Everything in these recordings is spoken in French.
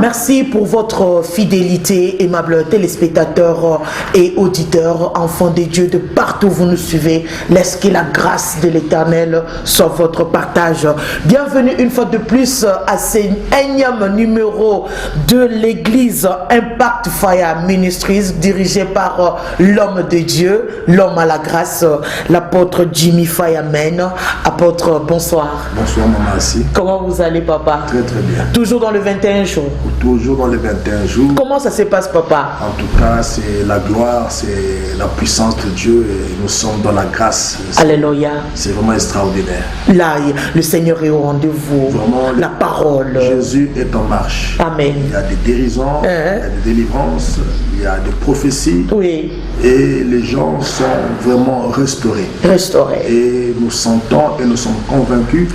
Merci pour votre fidélité, aimables téléspectateurs et auditeurs, enfants de Dieu de partout où vous nous suivez. Laisse que la grâce de l'Éternel soit votre partage. Bienvenue une fois de plus à ce énième numéro de l'église Impact Fire Ministries, dirigé par l'homme de Dieu, l'homme à la grâce, l'apôtre Jimmy Fireman. Apôtre, bonsoir. Bonsoir, maman Assis. Comment vous allez, papa? Très très bien. Toujours dans le 21 jours. Toujours dans les 21 jours. Comment ça se passe, papa? En tout cas, c'est la gloire, c'est la puissance de Dieu et nous sommes dans la grâce. Alléluia. C'est vraiment extraordinaire. Là, le Seigneur est au rendez-vous. Vraiment, la parole. Jésus est en marche. Amen. Il y a des guérisons, il y a des délivrances, il y a des prophéties. Oui. Et les gens sont vraiment restaurés. Restaurés. Et nous sentons et nous sommes convaincus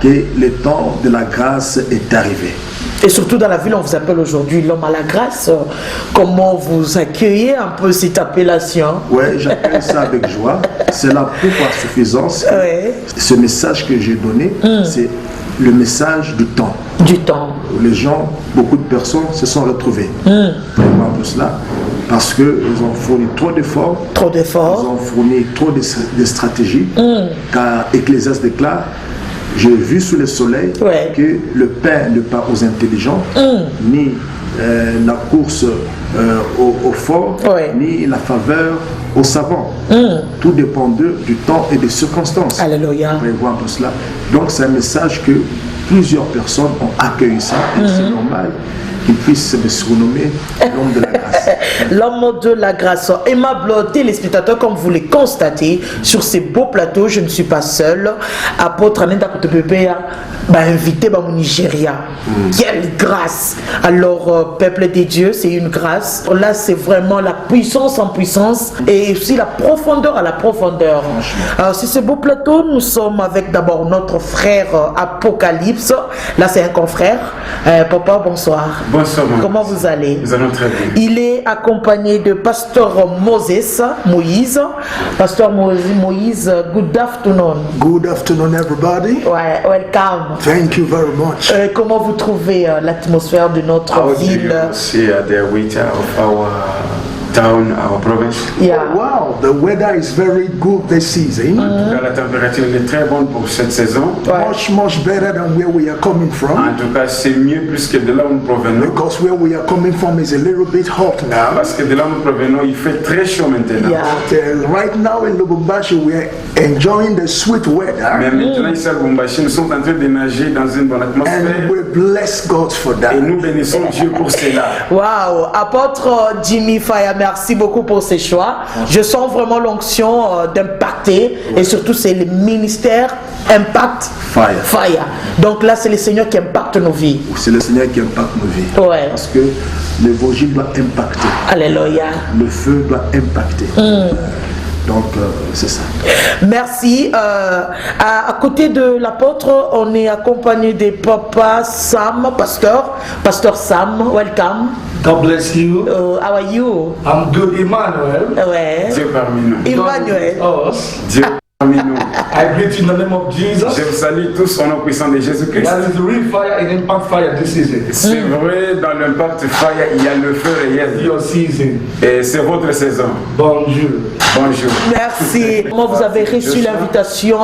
que le temps de la grâce est arrivé. Et surtout dans la ville, on vous appelle aujourd'hui l'homme à la grâce. Comment vous accueillez un peu cette appellation? Oui, j'accueille ça avec joie. C'est la preuve par suffisance. Ce message que j'ai donné, c'est le message du temps. Du temps. Les gens, beaucoup de personnes se sont retrouvées. Vraiment pour cela. Parce qu'ils ont fourni trop d'efforts. Trop d'efforts. Ils ont fourni trop de stratégies. Car Ecclésiaste déclare: j'ai vu sous le soleil que le pain ne part aux intelligents, ni la course au fort, ni la faveur aux savants. Tout dépend d'eux, du temps et des circonstances. Alléluia. Prévoir tout cela. Donc c'est un message que plusieurs personnes ont accueilli ça, et c'est normal qu'il puisse me surnommer l'homme de la grâce. L'homme de la grâce. Aimable téléspectateurs, comme vous le constatez, sur ces beaux plateaux, je ne suis pas seul. Apôtre Anenda Kotepepea invité au Nigeria. Quelle grâce! Alors, peuple des dieux, c'est une grâce. Là, c'est vraiment la puissance en puissance et aussi la profondeur à la profondeur. Alors, sur ce beau plateau, nous sommes avec d'abord notre frère Apocalypse. Là, c'est un confrère. Papa, bonsoir. Bonsoir. Comment vous allez? Nous allons très bien. Il est accompagné de pasteur Moïse. Pasteur Moïse, good afternoon. Good afternoon, everybody. Ouais, welcome. Thank you very much. Comment vous trouvez l'atmosphère de notre ville? See the winter of our town, our province. Yeah. Oh, wow, the weather is very good this season. La température est très bonne pour cette saison. Much better than where we are coming from. En tout cas, c'est mieux plus que de là où nous provenons. Because where we are coming from is a little bit hot now. Parce que de là où nous provenons, il fait très chaud maintenant. Yeah. But, right now in Lubumbashi, we are enjoying the sweet weather. Mais maintenant ici à Lubumbashi, nous sommes en train de nager dans une bonne atmosphère. And we bless God for that. Et nous bénissons Dieu pour cela. Wow, apôtre Jimmy Fire, merci beaucoup pour ces choix. Je sens vraiment l'onction d'impacter et surtout c'est le ministère Impact Fire. Donc là, c'est le Seigneur qui impacte nos vies. C'est le Seigneur qui impacte nos vies. Parce que l'évangile doit impacter. Alléluia. Le feu doit impacter. Donc, c'est ça. Merci. À côté de l'apôtre, on est accompagné de Papa Sam, Pasteur Sam. Welcome. God bless you. How are you? I'm good, Emmanuel. Ouais. Dieu parmi nous. Emmanuel. Dieu parmi nous. I greet you in the name of Jesus. Je vous salue tous au nom puissant de Jésus-Christ. There is real fire in Impact Fire this season. C'est vrai, dans l'Impact Fire, il y a le feu réel. Your season. Et c'est votre saison. Bonjour. Bonjour. Merci. Comment vous avez reçu l'invitation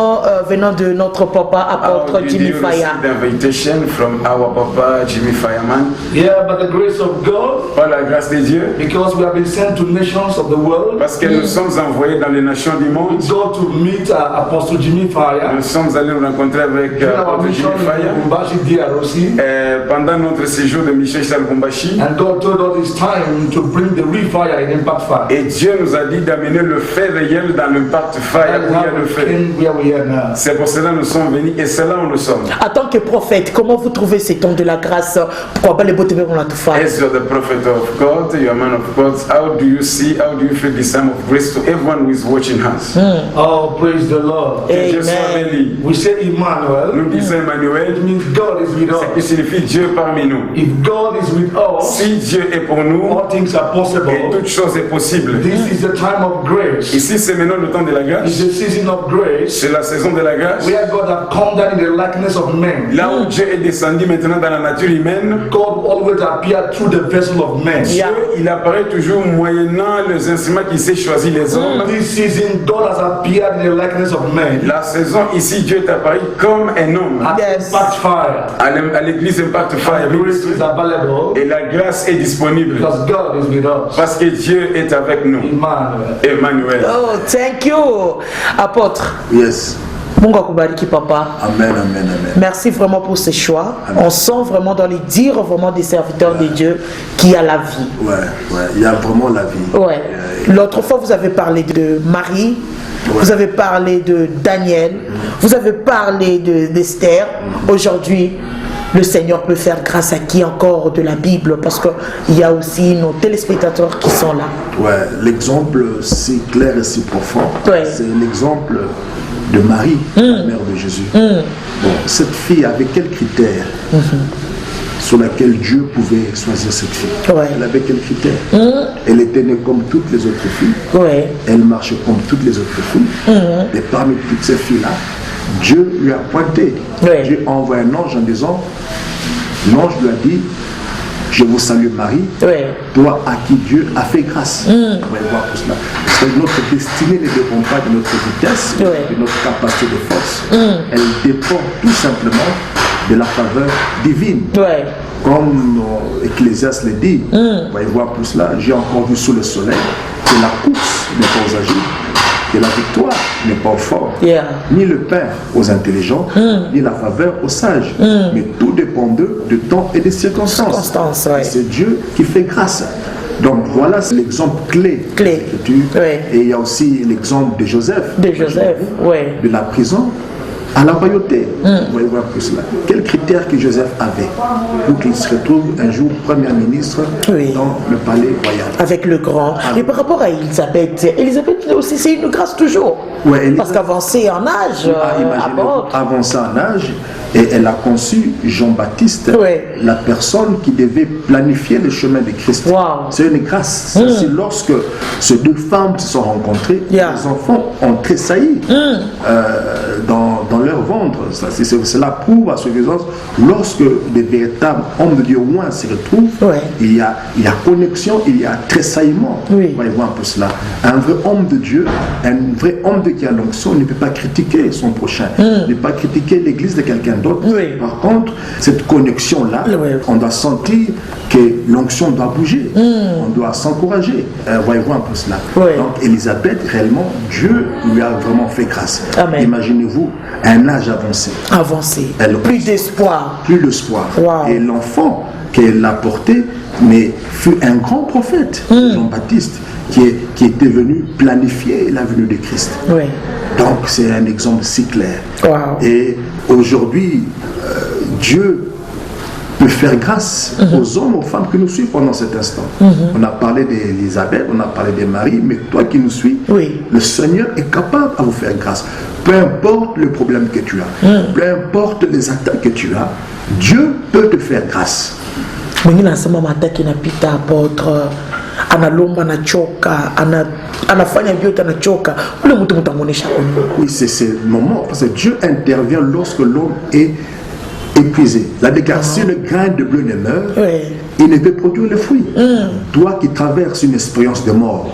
venant de notre papa, apôtre Jimmy Fire? L'invitation from our papa Jimmy Fireman. Yeah, by the grace of God. Par la grâce de Dieu. Because we have been sent to nations of the world. Parce que nous sommes envoyés dans les nations du monde. Go to meet Apostle Jimmy Fire. Nous sommes allés nous rencontrer avec apôtre Jimmy Fire. Pendant notre séjour de mission chez Lubumbashi. And God told us it's time to bring the real fire in Impact Fire. Et Dieu nous a dit d'amener le feu réel dans l'Impact Fire. Où il y a le feu. C'est pour cela que nous sommes venus et c'est là où nous sommes. En tant que prophète, comment vous trouvez ces temps de la grâce? Pourquoi pas les beaux on a tout fait? As you're the prophet of God, you're a man of God, how do you feel this time of grace to everyone who is watching us? Oh, praise the Lord. Amen. We say Emmanuel. Nous disons Emmanuel. It means God is with us. Ce qui signifie Dieu parmi nous. If God is with us, si Dieu est pour nous, all things are possible. Et toute chose est possible. This is the time of grace. grace. Ici, c'est maintenant le temps de la grâce. It's a season of grace. C'est la saison de la grâce. Where God has come down in the likeness of men. Là où Dieu est descendu maintenant dans la nature humaine. God always appeared through the vessel of men. Dieu, il apparaît toujours moyennant les instruments qu'il s'est choisi les hommes. This season, God has appeared in the likeness of men. La saison ici, Dieu est apparu comme un homme. Impact Fire. À l'église Impact Fire. Grace is available. Et la grâce est disponible. Because God is with us. Parce que Dieu est avec nous. Emmanuel. Oh, thank you, apôtre. Yes. Mungu akubariki papa. Amen, amen, amen. Merci vraiment pour ce choix. Amen. On sent vraiment dans les dires vraiment des serviteurs de Dieu qu'il y a la vie. Ouais, ouais, il y a vraiment la vie. Ouais. L'autre fois, vous avez parlé de Marie, vous avez parlé de Daniel, vous avez parlé d'Esther. Aujourd'hui, le Seigneur peut faire grâce à qui encore de la Bible, parce qu'il y a aussi nos téléspectateurs qui sont là. Ouais, l'exemple si clair et si profond, Ouais. c'est l'exemple de Marie, la mère de Jésus. Bon, cette fille avait quels critères sur laquelle Dieu pouvait choisir cette fille? Ouais. Elle avait quels critères? Elle était née comme toutes les autres filles. Ouais. Elle marchait comme toutes les autres filles. Et parmi toutes ces filles-là, Dieu lui a pointé. Ouais. Dieu a envoyé un ange en disant, l'ange lui a dit, je vous salue Marie, Ouais. toi à qui Dieu a fait grâce. On va voir tout cela. Parce que notre destinée ne dépend pas de notre vitesse, Ouais. de notre capacité de force. Elle dépend tout simplement de la faveur divine. Ouais. Comme Ecclésiaste le dit, on va y voir tout cela. J'ai encore vu sous le soleil que la course n'est pas aux agiles, que la victoire n'est pas aux forts, Yeah. ni le pain aux intelligents, ni la faveur aux sages. Mais tout dépend d'eux, de temps et des circonstances. Ouais. C'est Dieu qui fait grâce. Donc voilà, c'est l'exemple clé. Clé. Ouais. Et il y a aussi l'exemple de Joseph. De Joseph, ouais. De la prison à la royauté. Vous voyez voir tout cela. Quels critères que Joseph avait pour qu'il se retrouve un jour Premier ministre Oui. dans le palais royal. Avec le grand. Et par rapport à Elisabeth, Elisabeth aussi, c'est une grâce toujours. Ouais, Elisabeth- Parce qu'avancée en âge, Imaginez-vous, apôtre. avancée en âge, et elle a conçu Jean-Baptiste, Ouais. la personne qui devait planifier le chemin de Christ. Wow. C'est une grâce. C'est lorsque ces deux femmes se sont rencontrées, Yeah. les enfants ont tressailli dans leur ventre. Cela prouve à suffisance, lorsque des véritables hommes de Dieu au moins se retrouvent, Ouais. il y a connexion, il y a tressaillement. Oui. Vous voyez voir un peu cela. Un vrai homme de Dieu, un vrai homme de qui a l'onction ne peut pas critiquer son prochain, ne peut pas critiquer l'église de quelqu'un d'autre. Oui. Par contre, cette connexion-là, Oui. on doit sentir que l'onction doit bouger, on doit s'encourager. Voyez voir un peu cela. Oui. Donc Élisabeth, réellement, Dieu lui a vraiment fait grâce. Amen. Imaginez-vous, un âge avancé, Avancée. Elle- Plus d'espoir. plus d'espoir. Wow. Et l'enfant qu'elle a porté, mais fut un grand prophète, Jean-Baptiste, qui était venu planifier la venue de Christ. Oui. Donc c'est un exemple si clair. Wow. Et aujourd'hui, Dieu peut faire grâce aux hommes, aux femmes qui nous suivent pendant cet instant. On a parlé d'Élisabeth, on a parlé de Marie, mais toi qui nous suis, Oui. le Seigneur est capable à vous faire grâce. Peu importe le problème que tu as, peu importe les attaques que tu as, Dieu peut te faire grâce. Mwingine anasema mataki napita apôtre, analomba anachoka, anafanya vyote anachoka. Ule mtu mtamuonesha kwa nini? Oui, c'est le moment, parce que Dieu intervient lorsque l'homme est épuisé. La déclare, si le grain de bleu ne meurt, Oui. il ne peut produire le fruit. Toi qui traverses une expérience de mort,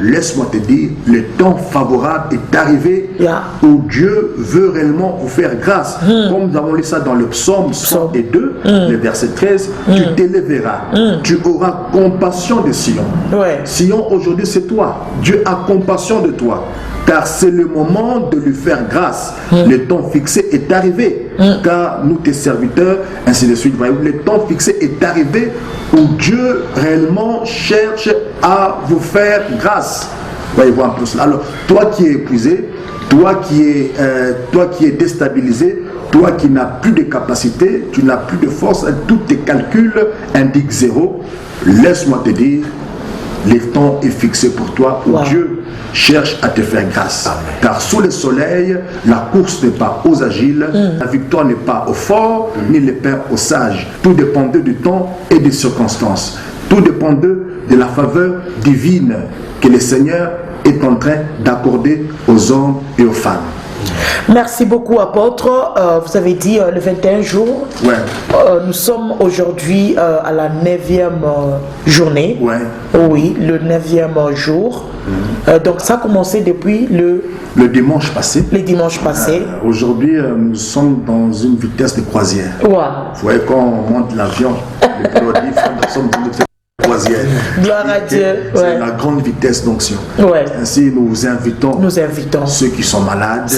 laisse-moi te dire, le temps favorable est arrivé Yeah. où Dieu veut réellement vous faire grâce. Comme nous avons lu ça dans le psaume 102, le verset 13, tu t'élèveras, tu auras compassion de Sion. Ouais. Sion, aujourd'hui, c'est toi. Dieu a compassion de toi. Car c'est le moment de lui faire grâce. Le temps fixé est arrivé. Car nous, tes serviteurs, ainsi de suite. Voyez, le temps fixé est arrivé où Dieu réellement cherche à vous faire grâce. Voyez voir un peu cela. Alors, toi qui es épuisé, toi qui es déstabilisé, toi qui n'as plus de capacité, tu n'as plus de force, tous tes calculs indiquent zéro, laisse-moi te dire, le temps est fixé pour toi où Wow. Dieu cherche à te faire grâce. Car sous le soleil, la course n'est pas aux agiles, la victoire n'est pas aux forts, ni le pain aux sages. Tout dépend d'eux du temps et des circonstances. Tout dépend d'eux de la faveur divine que le Seigneur est en train d'accorder aux hommes et aux femmes. Merci beaucoup, apôtre. Vous avez dit le 21 jours. Ouais. Nous sommes aujourd'hui à la 9e journée. Ouais. Oui, le 9e jour. Donc ça a commencé depuis le dimanche passé. Les dimanches passés. Aujourd'hui, nous sommes dans une vitesse de croisière. Wow. Vous voyez, quand on monte l'avion, le pilote dit nous sommes dans une vitesse de croisière. Gloire à Dieu. C'est la grande vitesse d'onction. Ouais. Ainsi, nous invitons ceux qui sont malades.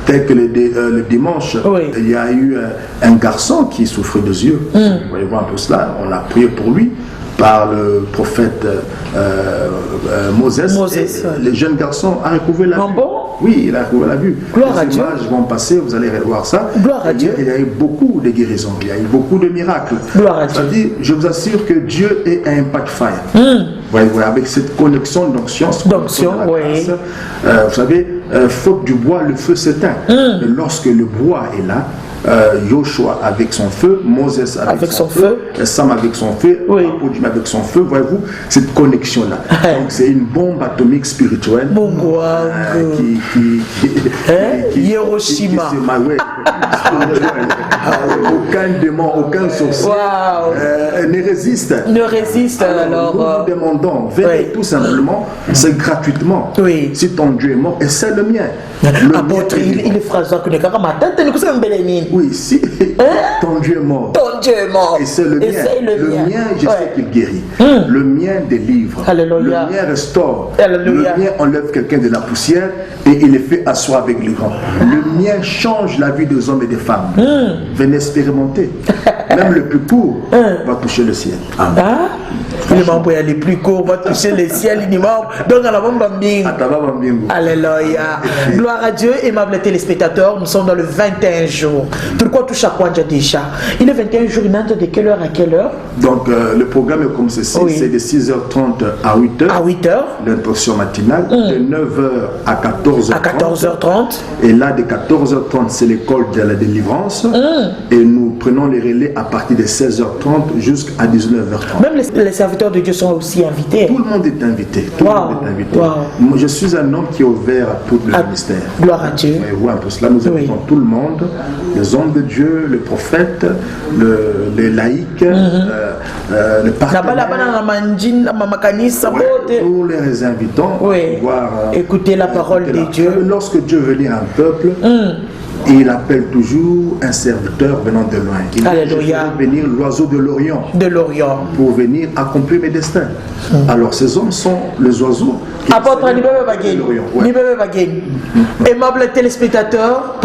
Tel que le dimanche, il y a eu un garçon qui souffrait des yeux. Vous voyez voir un peu cela. On a prié pour lui par le prophète Moses. Le jeune garçon a recouvré la vue. Bon? Oui, il a recouvré la vue. Gloire à Les Dieu. images vont passer, vous allez voir ça. Gloire à Dieu. Il y a eu beaucoup de guérisons, il y a eu beaucoup de miracles. Gloire à Dieu. C'est-à-dire, je vous assure que Dieu est un impact fire. Voyez, avec cette connexion d'onction, oui. Vous savez, faute du bois, le feu s'éteint. Et lorsque le bois est là, Joshua avec son feu, Moses avec son feu, Sam avec son feu, Apodime avec son feu, voyez-vous, cette connexion-là. Donc c'est une bombe atomique spirituelle Hiroshima. Aucun démon, aucun sorcier ne résiste. Alors, nous demandons, venez tout simplement, c'est gratuitement. Si ton Dieu est mort, et c'est le mien. Apôtre, il est phrase que oui, si ton Dieu est mort, et c'est le mien, je sais qu'il guérit, le mien délivre, Alléluia. Le mien restaure, Alléluia. Le mien enlève quelqu'un de la poussière et il les fait asseoir avec les grands. Le mien change la vie des hommes et des femmes. Venez expérimenter. Même le plus court va toucher le ciel. Amen. Les plus courts vont toucher le ciel. Donc, alléluia. Gloire à Dieu, aimables téléspectateurs. Nous sommes dans le 21 jours. Pourquoi tout chaque mois déjà? Il est 21 jours, il entre de quelle heure à quelle heure? Donc, le programme est comme ceci, c'est de 6h30 à 8h. À 8h. L'introduction matinale. De 9h à 14h30. À 14h30. Et là, de 14h30, c'est l'école de la délivrance. Et nous prenons les relais à partir de 16h30 jusqu'à 19h30. Même les serviteurs de Dieu sont aussi invités. Tout le monde est invité. Tout le monde est invité. Moi, je suis un homme qui est ouvert à tout le ministère. Gloire à Dieu. Et vous, un peu cela, nous invitons tout le monde, les hommes de Dieu, les prophètes, les laïcs, les partenaires. Nous les invitons à pouvoir écouter la parole de Dieu. Lorsque Dieu veut lire un peuple, il appelle toujours un serviteur venant de loin. Il dit, venir l'oiseau de l'Orient. Pour venir accomplir mes destins. Alors ces hommes sont les oiseaux. Apôtre aimable téléspectateur,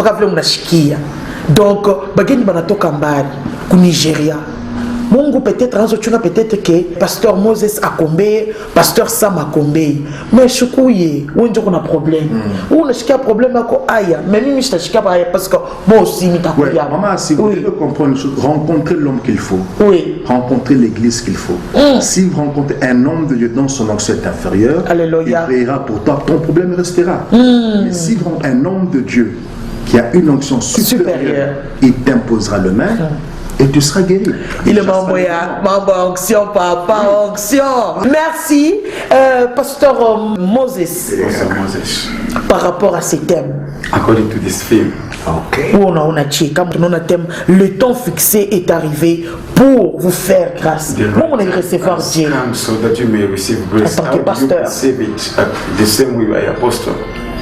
donc bageni banatoka mbali ku Nigeria. Mungu peut-être que pasteur Moses akombe, pasteur Sam akombe. Mais shukuye, unjo kuna problème. Una shika problème ako aya, mais mimi shika aya parce que moi aussi mitakuya. Maman, si vous devez comprendre une chose, rencontrer l'homme qu'il faut. Rencontrer l'église qu'il faut. Si vous rencontrez un homme de Dieu dans son onction inférieure, il priera pour toi, ton problème restera. Mais si vous rencontrez un homme de Dieu qui a une onction supérieure, il t'imposera le main. Et tu seras guéri. Il est membre onction, papa, onction. Merci, pasteur Moses. Par rapport à ces thèmes. According to this theme. On a thème. Le temps fixé est arrivé pour vous faire grâce. Comment on est recevoir Dieu? So that you may receive grace. En tant que pasteur. Receive it the same way by apostle.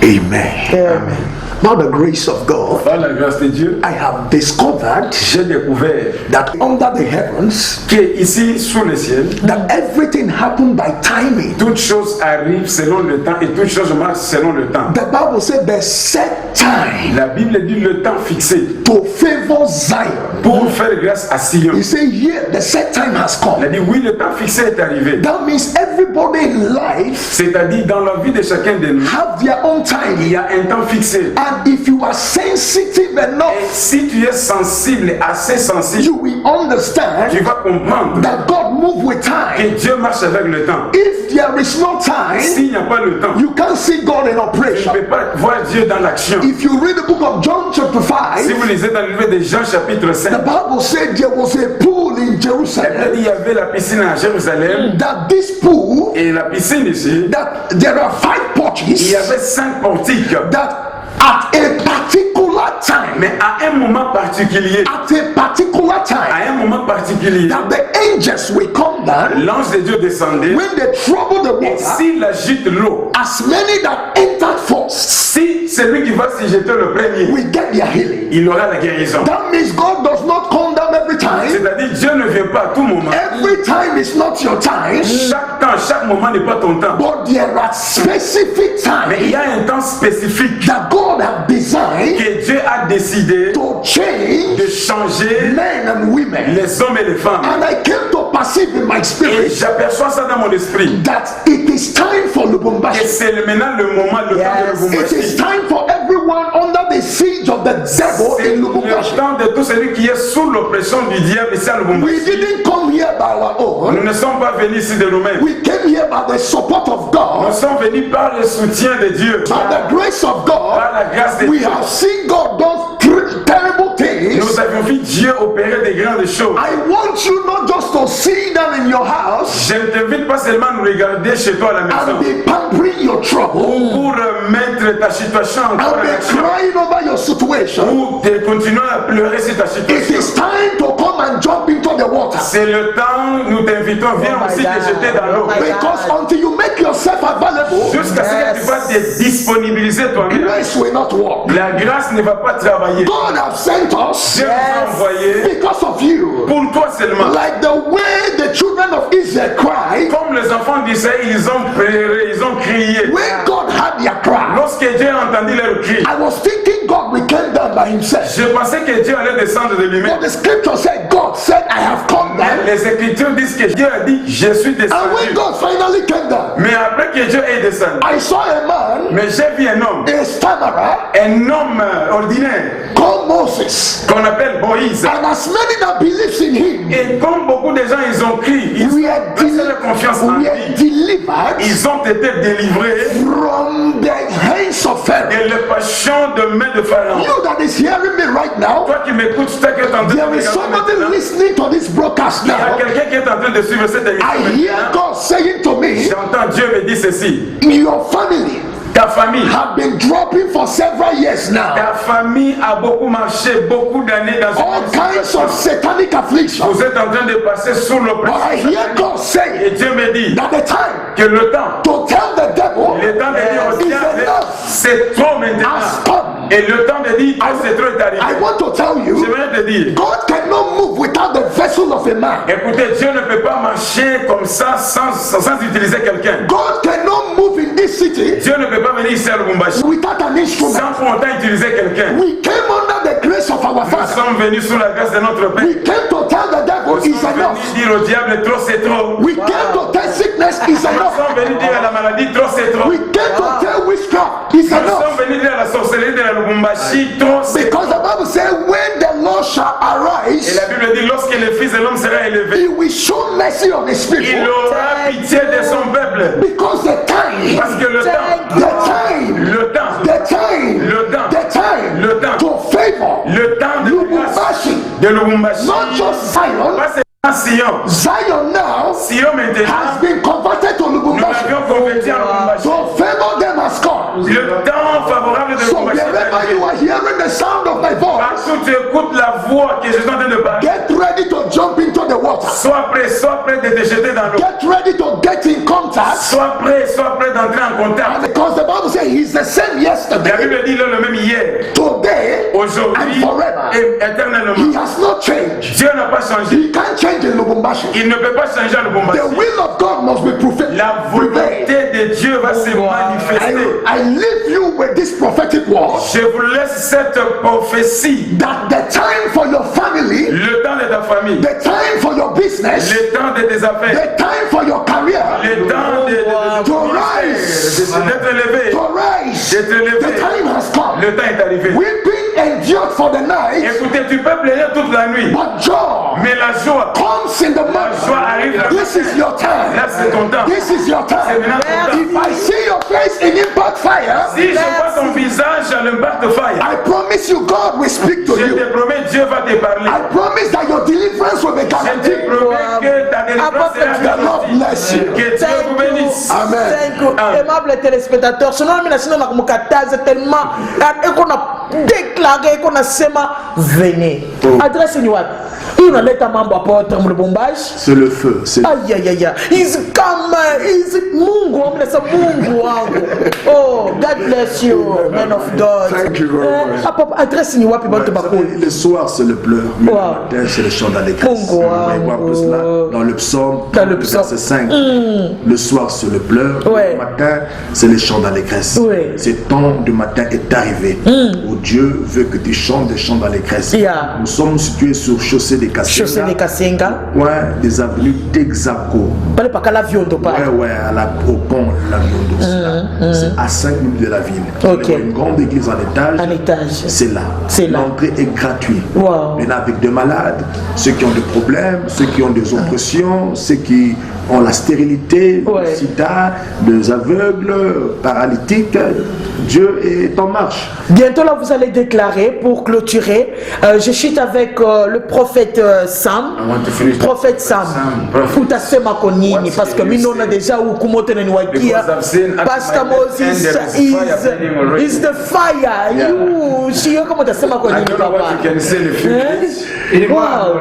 Amen. Amen. By the grace of God, par la grâce de Dieu, I have discovered j'ai découvert that under the heavens, que ici sous le ciel, that everything happened by timing. Toutes choses arrivent selon le temps et toutes choses marchent selon le temps. The Bible said the set time. La Bible dit le temps fixé. To favor Zion. Pour faire grâce à Sion. He said, yeah, the set time has come. Il a dit oui, le temps fixé est arrivé. That means everybody in life, c'est-à-dire dans la vie de chacun de nous, have their own time. Il y a un temps fixé. And if you are sensitive enough, et si tu es sensible, assez sensible, you will understand tu vas comprendre that God moves with time. Que Dieu marche avec le temps. If there is no time, s'il n'y a pas le temps, you can't see God in operation. Tu ne peux pas voir Dieu dans l'action. If you read the book of John chapter 5, si vous lisez dans le livre de Jean chapitre 5, the Bible said there was a pool in in Jerusalem. Il y avait la piscine à Jérusalem. That this pool, et la piscine ici, that there are 5 porches. Il y avait 5 portiques. That at a particular time, mais à un moment particulier, at a particular time, à un moment particulier, that the angels will come down, l'ange de Dieu descendait, when they trouble the et water, s'il agite l'eau, as many that entered first, si celui qui va s'y jeter le premier, will get their healing. Il aura la guérison. That means God does not come down every time. C'est-à-dire Dieu ne vient pas à tout moment. Every time is not your time. Chaque temps, chaque moment n'est pas ton temps. But there are specific times. Mais il y a un temps spécifique that God has designed que Dieu a décidé to change de changer men and women. Les hommes et les femmes. And I came to perceive in my spirit. Et j'aperçois ça dans mon esprit. That it is time for Lubumbashi. Et c'est maintenant le moment, le temps de Lubumbashi. It is time for everyone under the siege of the devil in Lubumbashi. C'est le temps de tout celui qui est sous l'oppression du diable ici à Lubumbashi. We didn't come here by our own. Nous ne sommes pas venus ici de nous-mêmes. We came here by the support of God. Nous sommes venus par le soutien de Dieu. By the grace of God. Par la grâce de Dieu. We have seen God do terrible things. Nous avons vu Dieu opérer des grandes choses. I want you not just to sit down in your house. Je ne t'invite pas seulement à nous regarder chez toi à la maison. And be pampering your trouble. Pour mettre ta situation en and be crying over your situation. Ou de continuer à pleurer sur ta situation. It is time to come and jump into the water. C'est le temps, nous t'invitons, viens aussi te jeter dans l'eau. Because until you make yourself available, jusqu'à ce que tu vas te disponibiliser toi-même, grace will not work. La grâce ne va pas travailler. God has sent us. Dieu nous a envoyé because of you. Pour toi seulement. Like the way the children of Israel cried. Comme les enfants d'Israël, ils ont pleuré, ils ont crié. When God had their cry. Lorsque Dieu a entendu leur cri. I was thinking God will come down by himself. Je pensais que Dieu allait descendre de lui-même. But the scripture said, God said, I have come down. Les Écritures disent que Dieu a dit, je suis descendu. And when God finally came down, mais après que Dieu est descendu, I saw a man. Mais j'ai vu un homme. A stammerer. Un homme ordinaire. Called Moses. Qu'on appelle Moïse. And as many that believes in him. Et comme beaucoup de gens, ils ont crié. Ils ont placé leur confiance en lui. Ils ont été délivrés. From the hands of Pharaoh. De la passion de main de Pharaon. You that is hearing me right now. Toi qui m'écoutes, tu es en train de there is somebody listening to this broadcast now. Il y a quelqu'un qui est en train de suivre cette émission. I hear God saying to me. J'entends Dieu me dire ceci. Your family. Ta famille have been dropping for several years now. Ta famille a beaucoup marché, beaucoup d'années dans all kinds of satanic affliction. Vous êtes en train de passer sous l'oppression. But I hear God say, et Dieu me dit that the time que le temps to tell the devil le temps de dire au diable c'est trop maintenant. Et le temps de dire c'est trop est arrivé. I want to tell you, je vais te dire, God cannot move without the vessel of a man. Écoutez, Dieu ne peut pas marcher comme ça sans utiliser quelqu'un. God cannot move in this city. Dieu ne peut pas venir ici à Lubumbashi without an instrument. Sans pour autant utiliser quelqu'un. We came under the grace of our Father. Nous sommes venus sous la grâce de notre Père. We came to tell the devil is enough. Nous sommes venus dire au diable trop c'est trop. We came to tell sickness is enough. Nous sommes venus dire à la maladie trop c'est trop. We came to tell witchcraft is enough. Nous sommes venus dire à la sorcellerie de la Lubumbashi trop c'est trop. Because the Bible says when the Lord shall arise. Et la Bible dit lorsque le Fils de l'homme sera élevé. He will show mercy on his people. Il aura pitié de son peuple. Because the time. Parce que le temps. The time. Le temps. The time. Le temps. The time. Le temps. To favor. Le temps de Lubumbashi. De Lubumbashi. Not just Zion. Sion. Zion now Sion maintenant has been converted to Lubumbashi. Nous l'avions converti en Lubumbashi. So favor them has come. Le temps favorable de Lubumbashi. So wherever you are hearing the sound of my voice, partout tu écoutes la voix que je suis en train de parler. Get ready to jump into the water. Sois prêt de te jeter dans l'eau. Get ready to get in contact. Sois prêt d'entrer en contact. Because the Bible says he's the same yesterday. La Bible dit le même hier. Today. Aujourd'hui. And forever. Et éternellement. He has not changed. Dieu n'a pas changé. He can't change in Lubumbashi. Il ne peut pas changer à Lubumbashi. The will of God must be fulfilled. La volonté de Dieu va se manifester. I leave you with this prophetic word. Je vous laisse cette prophétie. That the time for your family. Le temps de ta famille. The time for your business. Le temps de tes affaires. The time for your career. Le temps de to rise. D'être élevé. To rise. D'être élevé. The time has come. Le temps est arrivé. Weeping endured for the night. Écoutez, tu peux pleurer toute la nuit. But joy. Mais la joie comes in the morning. La joie arrive. This is your time. Là c'est ton temps. This is your time. C'est maintenant ton temps. If I see your face in impact fire. Si je vois ton visage à l'impact fire. I promise promise you God will speak to Je you. te promets, Dieu va te parler. I promise that your deliverance will be Je te guaranteed. promets que ta délivrance sera The Lord garantie. bless you. Que Dieu vous bénisse. Amen. Thank you. Aimable téléspectateur, sinon on a tellement et qu'on a déclaré qu'on a sema venez. Adresse nous. Il a l'état membre apôtre le bombage. C'est le feu. C'est Aïe aïe aïe. He's come. He's Mungu. On bless Mungu. Oh, God bless you, man of God. Thank you very much. Adresse nous wapi bantu bakolo. le soir, c'est le pleur, mais le matin, c'est le chant d'allégresse. Mungu On va voir plus là, dans le psaume, verset 5. Le soir, c'est le pleur, Ouais. le matin, c'est le chant d'allégresse. Ouais. Ce temps du matin est arrivé où Dieu veut que tu chantes des chants d'allégresse. Yeah. Nous sommes situés sur chaussée des Chaussée des Kassenga, Kassenga. des avenues Texaco. Pas pas l'avion de pas. Ouais, au pont Laviondo. C'est à 5 minutes de la ville. Ok. Il y a une grande église en étage. En étage. C'est là. C'est là. L'entrée est gratuite. Wow. Mais là, avec des malades, ceux qui ont des problèmes, ceux qui ont des oppressions, ceux qui ont la stérilité, Ouais. le sida, les aveugles, paralytiques, Dieu est en marche. Bientôt là, vous allez déclarer pour clôturer. Je chute avec le prophète Sam. I want to finish. Prophète Sam. Prophet. Utasema konini parce que mimi naona deja ukumota na niwakia. Because I've seen at Pastor my left hand Moses there is fire burning already. is the fire. Yeah. You sio kama utasema I konini don't know what you papa. can say in a few minutes. Wow.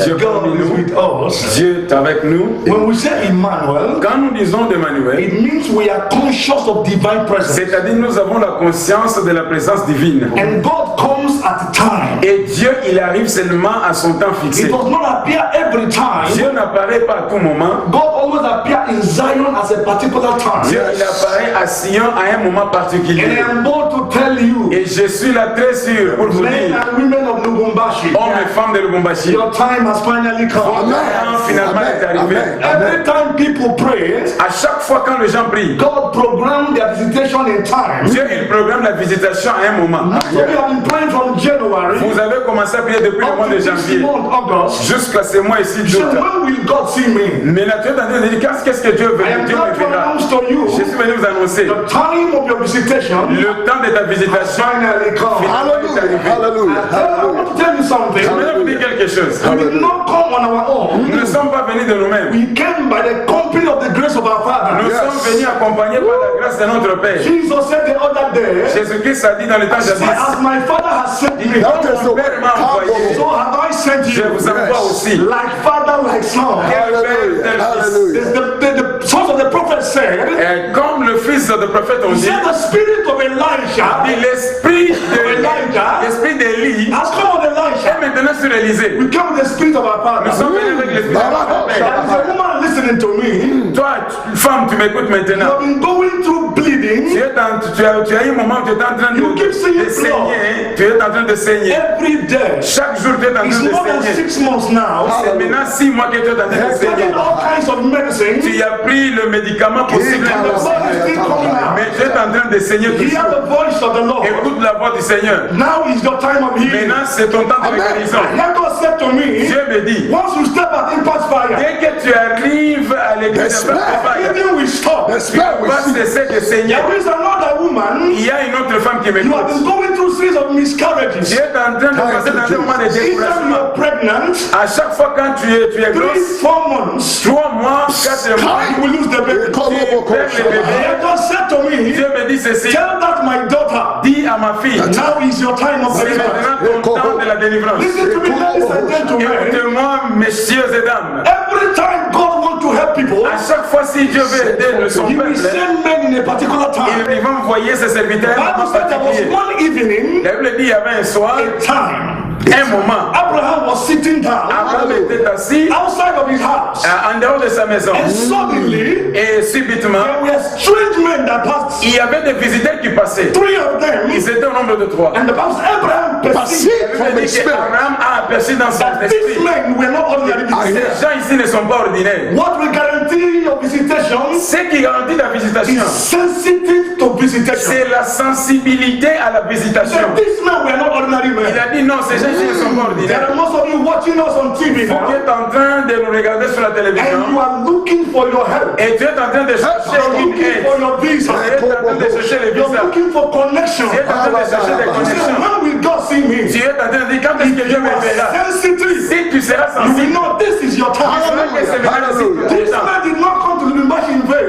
Dieu God parmi is nous. with us. Dieu est avec nous. When we say Emmanuel, Quand nous disons d'Emmanuel, it means we are conscious of divine presence. c'est-à-dire nous avons la conscience de la présence divine. And God comes at a time. Et Dieu, il arrive seulement à son temps fixé. It does not appear every time. Dieu n'apparaît pas à tout moment. God always appears in Zion at a particular time. Dieu, il apparaît à Sion à un moment And particulier. I am bold to tell you, Et je suis là très sûr pour vous men dire, and women of Lubumbashi, hommes et femmes de Lubumbashi, your time has finally come. votre temps finalement est arrivé. Every time people pray, À chaque fois quand les gens prient, God programmed their visitation in time. Dieu il programme la visitation à un moment. So we have been praying from January Vous avez commencé à prier depuis le mois up de to this janvier month, August. jusqu'à ce mois-ci So d'août. when will God see me? Mais là, tu es en train de dire, qu'est-ce que Dieu veut? I am Dieu glad me to verra. announce to you Je suis venu vous annoncer, the time of your visitation le temps de ta has visitation finally come. Hallelujah. Hallelujah. I want to tell you something. Je vais vous dire quelque chose. We did not come on our own. Nous ne sommes pas venus de nous-mêmes. We came by the company of the grace of our Nous Father. sommes venus accompagnés par la grâce de notre Père. Jesus said the other day, Jésus-Christ a dit dans le temps "See, jadis, as my Father has sent me, That is the mon Père m'a envoyé, so have I sent je you." vous envoie aussi. Like father, like son. Quel Père, tel Fils. Hallelujah. The sons of the prophet said, Et comme le fils de prophète ont he dit, said the spirit of Elijah dit, l'esprit d'Élie has come on est Elijah. maintenant sur Élysée. We come with the spirit of our Nous Father. sommes venus avec l'esprit de notre There Père. is a woman listening to me. Toi, femme, tu m'écoutes You maintenant. have been going through bleeding Tu as eu un moment où tu es en train You keep seeing de saigner. Tu es en train de saigner. every day. Chaque jour, tu es en train It's de more than saigner. 6 months now. C'est maintenant 6 mois que tu es en train de You're taking saigner. all kinds of medicine. Tu as pris le médicament possible. And the blood is still coming out. Mais tu es en train de saigner Hear toujours. the voice of the Lord. Écoute la voix du Seigneur. Now is your time of healing. Maintenant, c'est ton temps de guérison. And God said to me, Dieu me dit, once you step at Impact Fire, dès que tu arrives à l'église de Fire, healing will stop. tu vas cesser de saigner. There is another woman. Il y a une autre femme qui You have m'écoute. been going through series of miscarriages. Tu es en train de passer dans un moment de Either you découragement. are pregnant, À chaque fois quand tu es 3, grosse, 4 months, 3 mois, 4 mois, you will lose the baby. tu perds le bébé. And God said to me, Dieu me dit ceci, tell that my daughter, dis à ma fille, now is your time of c'est deliverance. maintenant ton temps de la délivrance. Listen to me, ladies and gentlemen. Écoutez-moi, messieurs et dames. Every time God wants to help people, À chaque fois, si Dieu veut aider son He will peuple, send men in a particular time. il va envoyer ses serviteurs The à un Bible moment said there was particulier. one evening, La Bible dit il y avait un soir, a time. un moment. Abraham was sitting down Abraham était assis outside of his house. en dehors de sa maison. And suddenly, Et subitement, there were strange men that passed. il y avait des visiteurs qui passaient. 3 of them. Ils étaient au nombre de 3. And the Bible says Abraham perceived from the spirit Abraham a aperçu dans son that these esprit. men were not ordinary people. Ces gens ici ne sont pas ordinaires. What will guarantee your visitation Ce qui garantit la visitation, is sensitive to visitation. c'est la sensibilité à la visitation. That these men were not ordinary Il men. a dit non, ces gens ici ne sont pas There ordinaires. are most of you watching us on TV Vous qui now, êtes en train de nous regarder sur la and you télévision are looking for your help. et tu es en train de chercher You're une looking aide. for your visa. Tu es en train de chercher les You're visas. looking for connection. Tu es en train de chercher des You say, connexions. when will God see me? Tu es en train de dire quand est-ce que Dieu You me are verra. sensitive. Si tu seras You will sensible, know this is your tu verras time. que c'est maintenant ici pour These ton temps. men did not come to Lubumbashi in vain.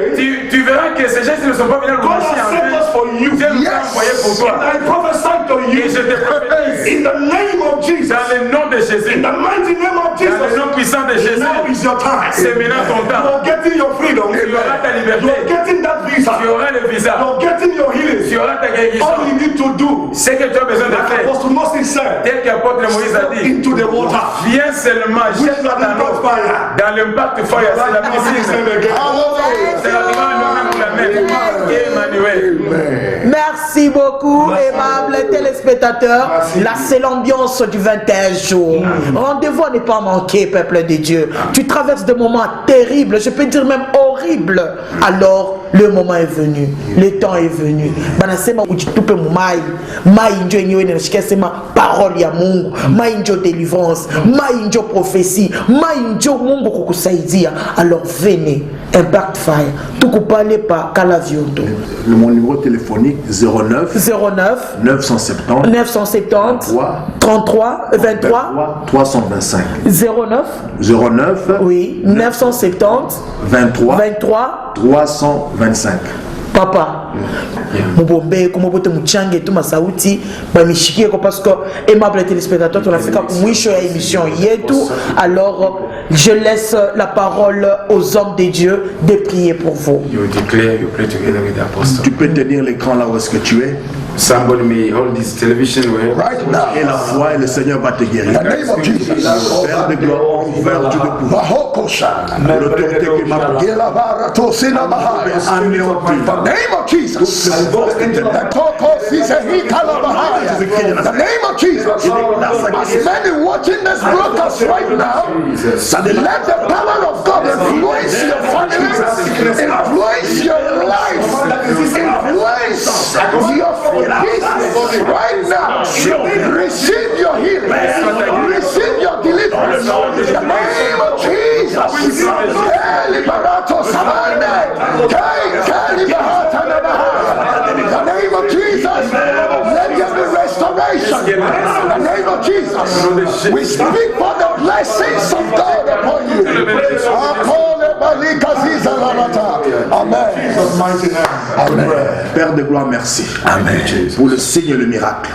Tu verras que ces gens ne sont pas venus God au marché has en sent vain. us for you. Dieu nous a envoyés pour toi. And I prophesy to Et je you te prophétise in the name of Jesus. dans le nom de Jésus, In the mighty name of dans le Jesus. nom puissant de Jésus, Now is your time. c'est maintenant ton You temps. are getting your freedom. Tu auras ta You liberté, are getting that visa. tu auras le visa, You are getting your healing. tu auras ta All guérison. you need to do, Ce que tu as besoin de like faire, Apostle Moses said, tel qu'apôtre Moïse a step dit, into the water. viens seulement, jette-toi dans l'eau, Fire. dans l'impact fire, c'est la médecine. C'est la grande même pour la même. Emmanuel. Merci beaucoup, aimables téléspectateurs. Là, c'est l'ambiance du 21 jours. Rendez-vous à ne pas manquer, peuple de Dieu. Tu traverses des moments terribles, je peux dire même horribles. Alors, le moment est venu. Le temps est venu. Banasema ujitupe mumai. Mai njo yenyewe ninashikasema parole ya Mungu. Mai njo délivrance. Mai njo prophétie. Mai njo Mungu kukusaidia. Alors, venez. Impact Fire. Tukupale pa Kalaviondo. Mon numéro téléphonique 09 970 970 33 23 325 09 oui 970 23 325. papa mubombe kumobote muchange tu masauti bamishikie ko parce que aimable téléspectateur tunafika kumwisho ya émission yetu. Alors je laisse la parole aux hommes de Dieu de prier pour vous. You declare you pray together with the apostle. Tu peux tenir l'écran là où est-ce que tu es. Somebody may hold this television where Right now, Et la foi et le Seigneur va te guérir. in the name of Jesus. Père de gloire, ouverture de pouvoir. Bahokosha. L'autorité qui m'a donné. Gelabaratosina Bahaya. Anéanti. The name of Jesus. The name of Jesus. As many watching this broadcast right now, let the power of God influence your family, influence your life, influence your business right now. Receive your healing, receive your deliverance. In the name of Jesus. Liberato Samane. In the name of Jesus, let there be restoration. In the name of Jesus, we speak for the blessings of God upon you. Amen. Amen. Père de gloire, merci. Amen. Pour le signe et le miracle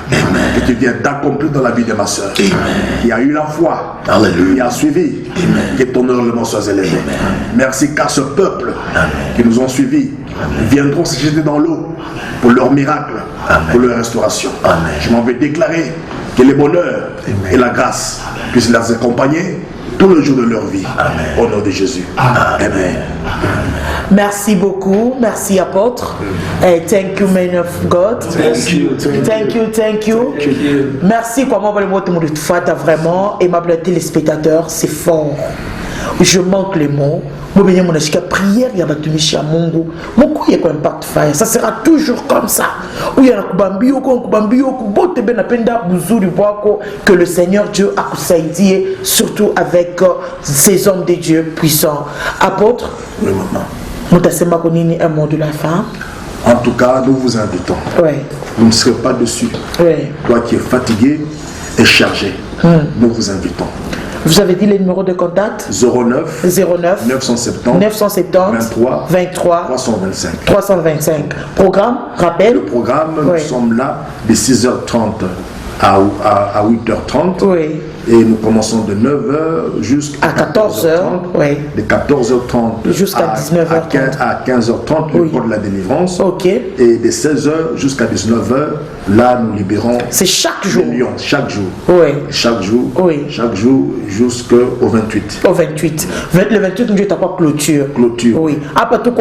que tu viens d'accomplir dans la vie de ma soeur. Qui a eu la foi, qui a suivi, que ton nom soit élevé. Merci car ce peuple qui nous ont suivis viendront se jeter dans l'eau pour leur miracle, pour leur restauration. Je m'en vais déclarer que le bonheur et la grâce puissent les accompagner tout le jour de leur vie. Au nom de Jésus. Amen. Merci beaucoup, merci apôtre. Thank you, man of God. Thank you. Merci kwa mambo moto mulitufata vraiment, aimable téléspectateur, c'est fort. Je manque les mots. Mobenye monashika prière ya batumishi ya Mungu. Mukuye kwa Impact Fire. Ça sera toujours comme ça. Uya nakubambia huko bote ben napenda buzuri bwako que le Seigneur Dieu akusaidie surtout avec ces hommes de Dieu puissants. Apôtre, Oui, maman. mutasema ko nini un mot de la fin? En tout cas, nous vous invitons. Ouais. Vous ne serez pas dessus. Ouais. Toi qui es fatigué et chargé, nous vous invitons. Vous avez dit les numéros de contact? 09 970 23 325. 325. Programme, rappel? Le programme, Oui. nous sommes là de 6h30 à 8h30. Oui. Et nous commençons de 9h jusqu'à 14h. Oui. De 14h30 jusqu'à 19h30. À 15h30, le cours de la délivrance. Ok. Et de 16h jusqu'à 19h, là, nous libérons. C'est chaque jour. Les lions, chaque jour. Oui. Chaque jour. Oui. Chaque jour jusqu'au 28. Au 28. Le 28, nous avons clôture. Clôture. Oui. Après tout,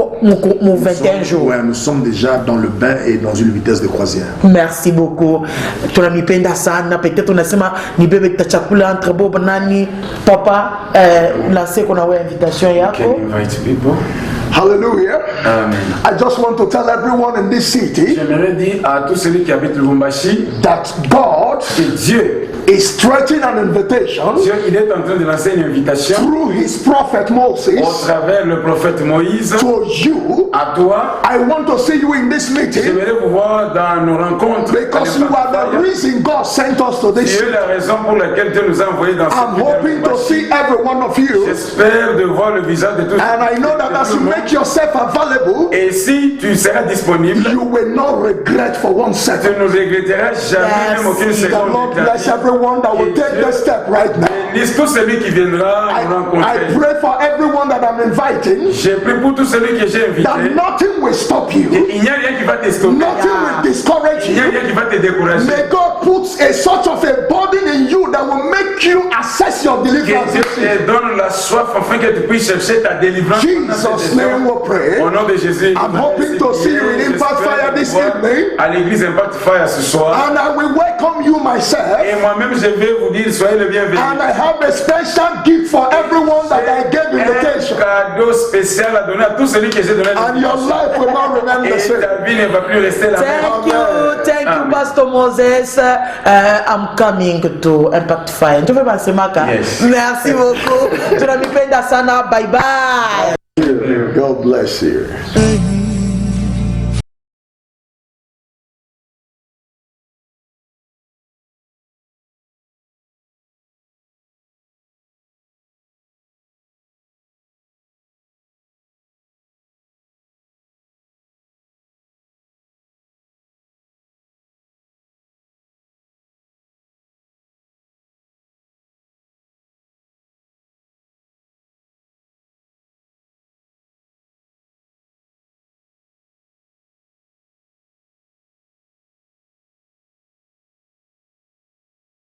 mon 21 jours. Oui, nous sommes déjà dans le bain et dans une vitesse de croisière. Merci beaucoup. Tu as mis penda sana, peut-être on a sema ni bébé tachakula entre bobo nani papa lancé qu'on a une invitation yako. Hallelujah. Amen. I just want to tell everyone in this city J'aimerais dire à tous ceux qui habitent Lubumbashi that God que Dieu, is stretching an invitation il est en train de lancer une invitation through his prophet Moses au travers le prophète Moïse to you. à toi. I want to see you in this meeting J'aimerais vous voir dans nos rencontres. because you are the reason God sent us to this C'est city. la raison pour laquelle Dieu nous a envoyés dans I'm cette hoping to see every one of you, J'espère de voir le visage de tous. and I know that as you make yourself available, Et si tu seras disponible, you will not regret for 1 tu second. ne regretteras jamais même aucune Merci. The Lord seconde. bless everyone that will take this step right now. Bénisse tout celui qui viendra nous I rencontrer. pray for everyone that I'm inviting J'ai prié pour tout celui que j'ai invité. that nothing will stop you, Il n'y a rien qui va te stopper. nothing will discourage Il n'y a you. rien qui va te décourager. May God put a sort of a burden in you that will make you assess your Que deliverance. Dieu te donne la soif afin que tu puisses chercher ta délivrance. Jesus' name we pray. Au nom de Jésus. I'm hoping to see you in Impact Fire this evening. À l'église Impact Fire ce soir. And I will welcome you myself. Et moi-même, je vais vous dire, soyez le bienvenu. And I have a special gift for everyone that I gave invitation. Un cadeau spécial à donner à tous celui que j'ai donné. And your life will not remain the Et same. ta vie ne va plus rester la même. Thank you, Amen. Pastor Moses. I'm coming to Impact Fire. Tu veux passer Maka? Yes. Merci beaucoup. Tu as mis penda sana. Bye bye. God bless you.